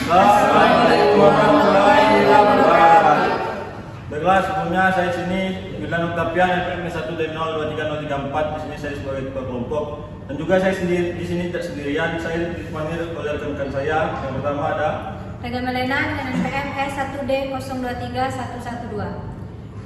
Assalamualaikum warahmatullahi wabarakatuh. Baiklah, sebelumnya saya sini Wildan Octavian NPM 1D023034. Di sini saya sebagai ketua kelompok, dan juga saya sendiri di sini tidak sendirian. Saya ditemani oleh rekan-rekan saya. Yang pertama ada Rega Melena dengan NPM S1D023112.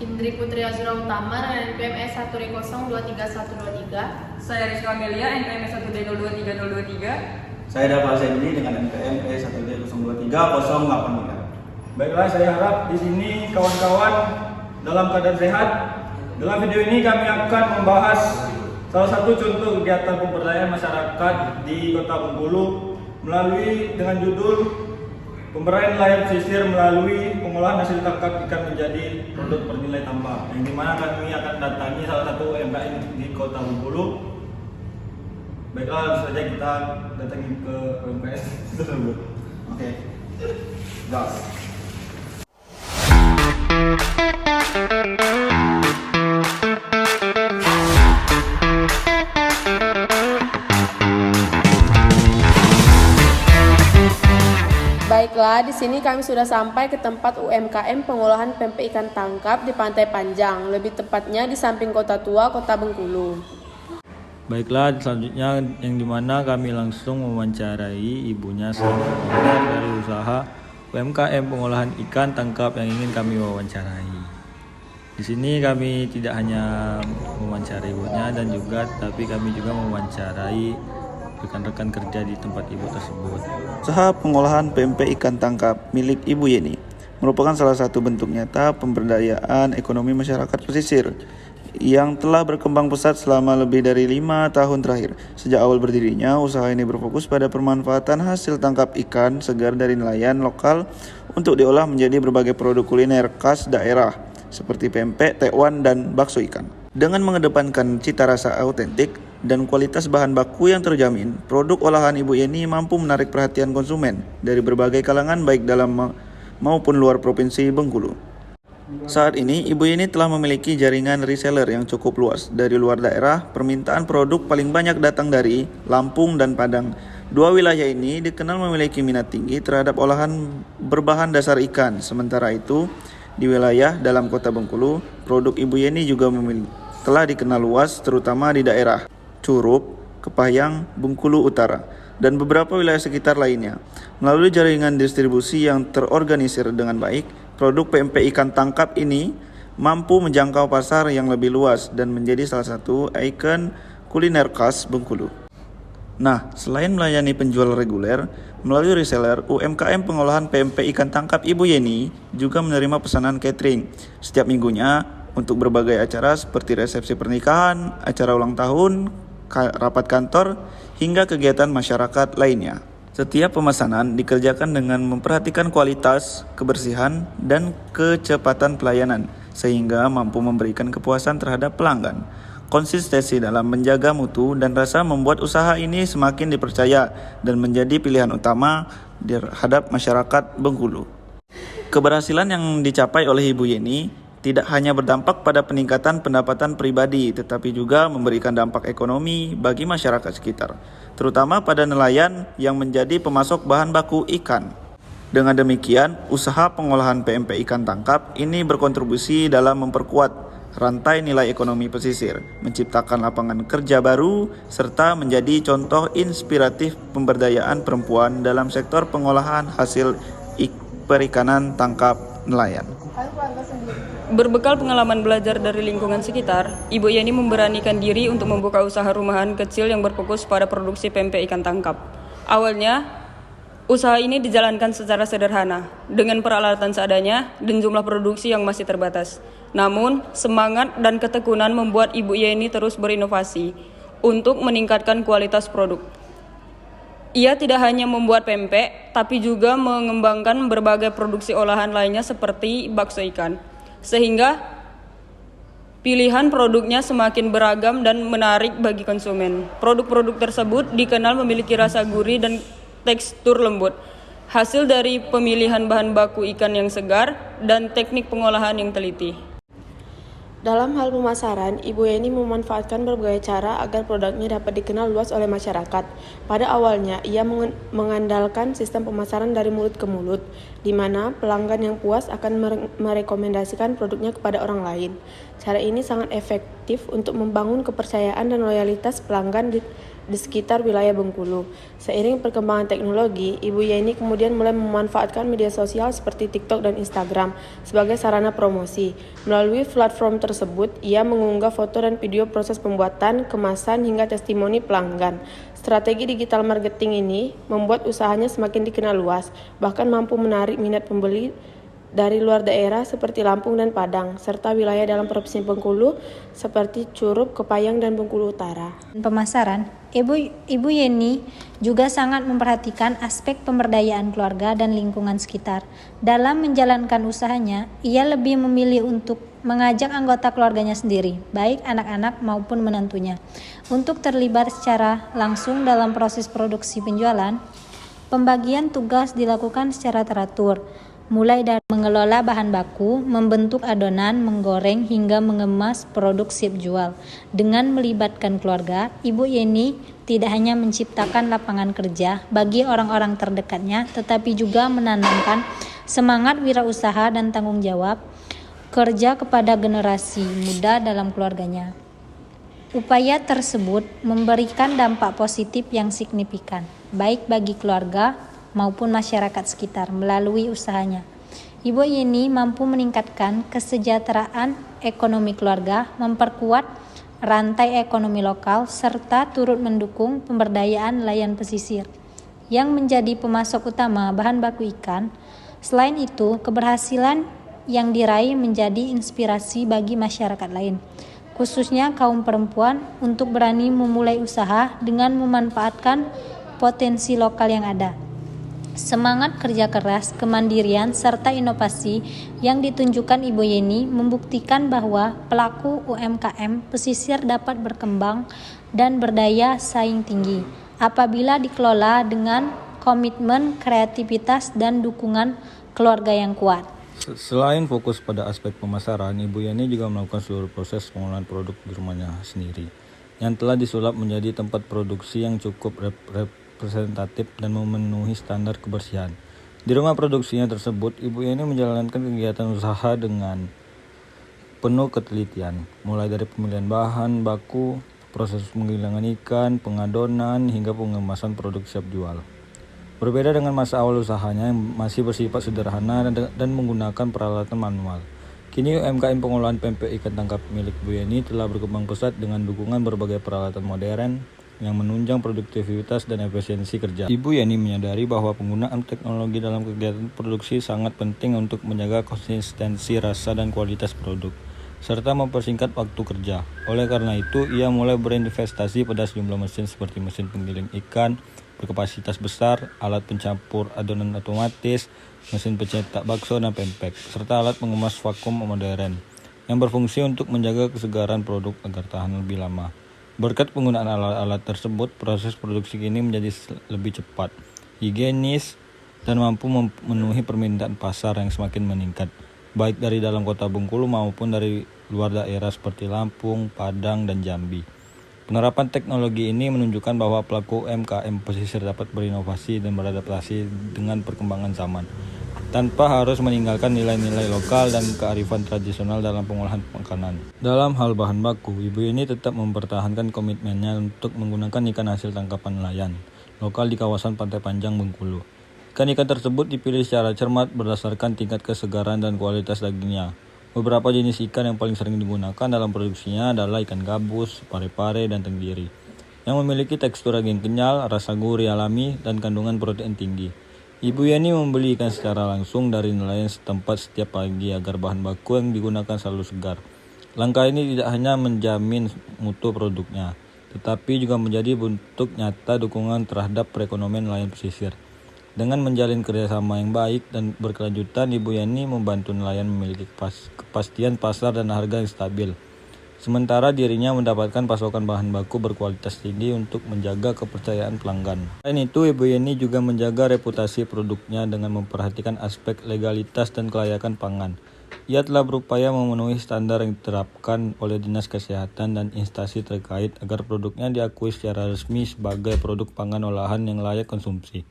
Indri Putri Azura Utama dengan NPM S1D023123. Saya Rizka Amelia, NPM 1D023023. Saya Dava Sendi dengan NPM E1D023-083. Baiklah, saya harap di sini kawan-kawan dalam keadaan sehat. Dalam video ini kami akan membahas salah satu contoh kegiatan pemberdayaan masyarakat di Kota Bengkulu melalui dengan judul Pemberdayaan Nelayan Pesisir melalui pengolahan hasil tangkap ikan menjadi produk bernilai tambah, yang dimana kami akan datangi salah satu UMKM di Kota Bengkulu. Baiklah, langsung saja kita datangi ke UMKM tersebut. Oke. Gas. Baiklah, di sini kami sudah sampai ke tempat UMKM pengolahan pempek ikan tangkap di Pantai Panjang, lebih tepatnya di samping Kota Tua, Kota Bengkulu. Baiklah, selanjutnya yang dimana kami langsung mewawancarai ibunya dari usaha UMKM pengolahan ikan tangkap yang ingin kami wawancarai. Di sini kami tidak hanya mewawancarai ibunya dan juga tapi kami juga mewawancarai rekan-rekan kerja di tempat ibu tersebut. Usaha pengolahan pempek ikan tangkap milik Ibu Yeni merupakan salah satu bentuk nyata pemberdayaan ekonomi masyarakat pesisir yang telah berkembang pesat selama lebih dari 5 tahun terakhir. Sejak awal berdirinya, usaha ini berfokus pada pemanfaatan hasil tangkap ikan segar dari nelayan lokal untuk diolah menjadi berbagai produk kuliner khas daerah seperti pempek, tekwan, dan bakso ikan. Dengan mengedepankan cita rasa autentik dan kualitas bahan baku yang terjamin, produk olahan Ibu Yeni mampu menarik perhatian konsumen dari berbagai kalangan baik dalam maupun luar provinsi Bengkulu. Saat ini, Ibu Yeni telah memiliki jaringan reseller yang cukup luas. Dari luar daerah, permintaan produk paling banyak datang dari Lampung dan Padang. Dua wilayah ini dikenal memiliki minat tinggi terhadap olahan berbahan dasar ikan. Sementara itu, di wilayah dalam Kota Bengkulu, produk Ibu Yeni juga telah dikenal luas, terutama di daerah Curup, Kepayang, Bengkulu Utara, dan beberapa wilayah sekitar lainnya. Melalui jaringan distribusi yang terorganisir dengan baik, produk pempek ikan tangkap ini mampu menjangkau pasar yang lebih luas dan menjadi salah satu ikon kuliner khas Bengkulu. Nah, selain melayani penjual reguler, melalui reseller, UMKM pengolahan pempek ikan tangkap Ibu Yeni juga menerima pesanan catering setiap minggunya untuk berbagai acara seperti resepsi pernikahan, acara ulang tahun, rapat kantor, hingga kegiatan masyarakat lainnya. Setiap pemesanan dikerjakan dengan memperhatikan kualitas, kebersihan, dan kecepatan pelayanan, sehingga mampu memberikan kepuasan terhadap pelanggan. Konsistensi dalam menjaga mutu dan rasa membuat usaha ini semakin dipercaya dan menjadi pilihan utama terhadap masyarakat Bengkulu. Keberhasilan yang dicapai oleh Ibu Yeni tidak hanya berdampak pada peningkatan pendapatan pribadi, tetapi juga memberikan dampak ekonomi bagi masyarakat sekitar, terutama pada nelayan yang menjadi pemasok bahan baku ikan. Dengan demikian, usaha pengolahan pempek ikan tangkap ini berkontribusi dalam memperkuat rantai nilai ekonomi pesisir, menciptakan lapangan kerja baru, serta menjadi contoh inspiratif pemberdayaan perempuan dalam sektor pengolahan hasil perikanan tangkap nelayan. Berbekal pengalaman belajar dari lingkungan sekitar, Ibu Yeni memberanikan diri untuk membuka usaha rumahan kecil yang berfokus pada produksi pempek ikan tangkap. Awalnya, usaha ini dijalankan secara sederhana, dengan peralatan seadanya dan jumlah produksi yang masih terbatas. Namun, semangat dan ketekunan membuat Ibu Yeni terus berinovasi untuk meningkatkan kualitas produk. Ia tidak hanya membuat pempek, tapi juga mengembangkan berbagai produksi olahan lainnya seperti bakso ikan. Sehingga pilihan produknya semakin beragam dan menarik bagi konsumen. Produk-produk tersebut dikenal memiliki rasa gurih dan tekstur lembut, hasil dari pemilihan bahan baku ikan yang segar dan teknik pengolahan yang teliti. Dalam hal pemasaran, Ibu Yeni memanfaatkan berbagai cara agar produknya dapat dikenal luas oleh masyarakat. Pada awalnya, ia mengandalkan sistem pemasaran dari mulut ke mulut, di mana pelanggan yang puas akan merekomendasikan produknya kepada orang lain. Cara ini sangat efektif untuk membangun kepercayaan dan loyalitas pelanggan di sekitar wilayah Bengkulu. Seiring perkembangan teknologi, Ibu Yeni kemudian mulai memanfaatkan media sosial seperti TikTok dan Instagram sebagai sarana promosi. Melalui platform tersebut, ia mengunggah foto dan video proses pembuatan, kemasan, hingga testimoni pelanggan. Strategi digital marketing ini membuat usahanya semakin dikenal luas, bahkan mampu menarik minat pembeli dari luar daerah seperti Lampung dan Padang, serta wilayah dalam Provinsi Bengkulu seperti Curup, Kepayang, dan Bengkulu Utara. Pemasaran, Ibu Yeni juga sangat memperhatikan aspek pemberdayaan keluarga dan lingkungan sekitar. Dalam menjalankan usahanya, ia lebih memilih untuk mengajak anggota keluarganya sendiri, baik anak-anak maupun menantunya, untuk terlibat secara langsung dalam proses produksi penjualan. Pembagian tugas dilakukan secara teratur, mulai dari mengelola bahan baku, membentuk adonan, menggoreng, hingga mengemas produk siap jual. Dengan melibatkan keluarga, Ibu Yeni tidak hanya menciptakan lapangan kerja bagi orang-orang terdekatnya, tetapi juga menanamkan semangat wirausaha dan tanggung jawab kerja kepada generasi muda dalam keluarganya. Upaya tersebut memberikan dampak positif yang signifikan, baik bagi keluarga maupun masyarakat sekitar melalui usahanya. Ibu Yeni mampu meningkatkan kesejahteraan ekonomi keluarga, memperkuat rantai ekonomi lokal, serta turut mendukung pemberdayaan nelayan pesisir yang menjadi pemasok utama bahan baku ikan. Selain itu, keberhasilan yang diraih menjadi inspirasi bagi masyarakat lain, khususnya kaum perempuan, untuk berani memulai usaha dengan memanfaatkan potensi lokal yang ada. Semangat kerja keras, kemandirian, serta inovasi yang ditunjukkan Ibu Yeni membuktikan bahwa pelaku UMKM pesisir dapat berkembang dan berdaya saing tinggi apabila dikelola dengan komitmen, kreativitas, dan dukungan keluarga yang kuat. Selain fokus pada aspek pemasaran, Ibu Yeni juga melakukan seluruh proses pengolahan produk di rumahnya sendiri, yang telah disulap menjadi tempat produksi yang cukup representatif dan memenuhi standar kebersihan. Di rumah produksinya tersebut, Ibu Yeni menjalankan kegiatan usaha dengan penuh ketelitian, mulai dari pemilihan bahan baku, proses penggilingan ikan, pengadonan, hingga pengemasan produk siap jual. Berbeda dengan masa awal usahanya yang masih bersifat sederhana dan menggunakan peralatan manual, kini UMKM pengolahan pempek ikan tangkap milik Bu Yeni telah berkembang pesat dengan dukungan berbagai peralatan modern yang menunjang produktivitas dan efisiensi kerja. Ibu Yeni menyadari bahwa penggunaan teknologi dalam kegiatan produksi sangat penting untuk menjaga konsistensi rasa dan kualitas produk, serta mempersingkat waktu kerja. Oleh karena itu, ia mulai berinvestasi pada sejumlah mesin seperti mesin penggiling ikan berkapasitas besar, alat pencampur adonan otomatis, mesin pencetak bakso dan pempek, serta alat pengemas vakum modern yang berfungsi untuk menjaga kesegaran produk agar tahan lebih lama. Berkat penggunaan alat-alat tersebut, proses produksi kini menjadi lebih cepat, higienis, dan mampu memenuhi permintaan pasar yang semakin meningkat, baik dari dalam kota Bengkulu maupun dari luar daerah seperti Lampung, Padang, dan Jambi. Penerapan teknologi ini menunjukkan bahwa pelaku UMKM pesisir dapat berinovasi dan beradaptasi dengan perkembangan zaman, tanpa harus meninggalkan nilai-nilai lokal dan kearifan tradisional dalam pengolahan makanan. Dalam hal bahan baku, Ibu Yeni tetap mempertahankan komitmennya untuk menggunakan ikan hasil tangkapan nelayan lokal di kawasan Pantai Panjang Bengkulu. Ikan-ikan tersebut dipilih secara cermat berdasarkan tingkat kesegaran dan kualitas dagingnya. Beberapa jenis ikan yang paling sering digunakan dalam produksinya adalah ikan gabus, pare-pare, dan tenggiri, yang memiliki tekstur daging kenyal, rasa gurih alami, dan kandungan protein tinggi. Ibu Yeni membeli ikan secara langsung dari nelayan setempat setiap pagi agar bahan baku yang digunakan selalu segar. Langkah ini tidak hanya menjamin mutu produknya, tetapi juga menjadi bentuk nyata dukungan terhadap perekonomian nelayan pesisir. Dengan menjalin kerjasama yang baik dan berkelanjutan, Ibu Yeni membantu nelayan memiliki kepastian pasar dan harga yang stabil. Sementara dirinya mendapatkan pasokan bahan baku berkualitas tinggi untuk menjaga kepercayaan pelanggan. Selain itu, Ibu Yeni juga menjaga reputasi produknya dengan memperhatikan aspek legalitas dan kelayakan pangan. Ia telah berupaya memenuhi standar yang diterapkan oleh Dinas Kesehatan dan instansi terkait agar produknya diakui secara resmi sebagai produk pangan olahan yang layak konsumsi.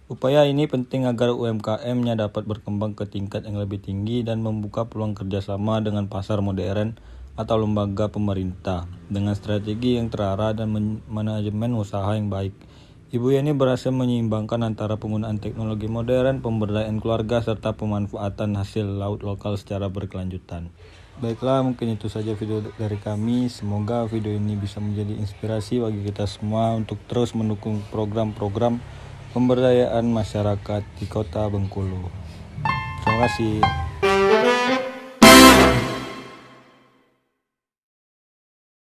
Upaya ini penting agar UMKM-nya dapat berkembang ke tingkat yang lebih tinggi dan membuka peluang kerjasama dengan pasar modern atau lembaga pemerintah dengan strategi yang terarah dan manajemen usaha yang baik. Ibu Yeni berhasil menyeimbangkan antara penggunaan teknologi modern, pemberdayaan keluarga, serta pemanfaatan hasil laut lokal secara berkelanjutan. Baiklah, mungkin itu saja video dari kami. Semoga video ini bisa menjadi inspirasi bagi kita semua untuk terus mendukung program-program pemberdayaan masyarakat di Kota Bengkulu. Terima kasih.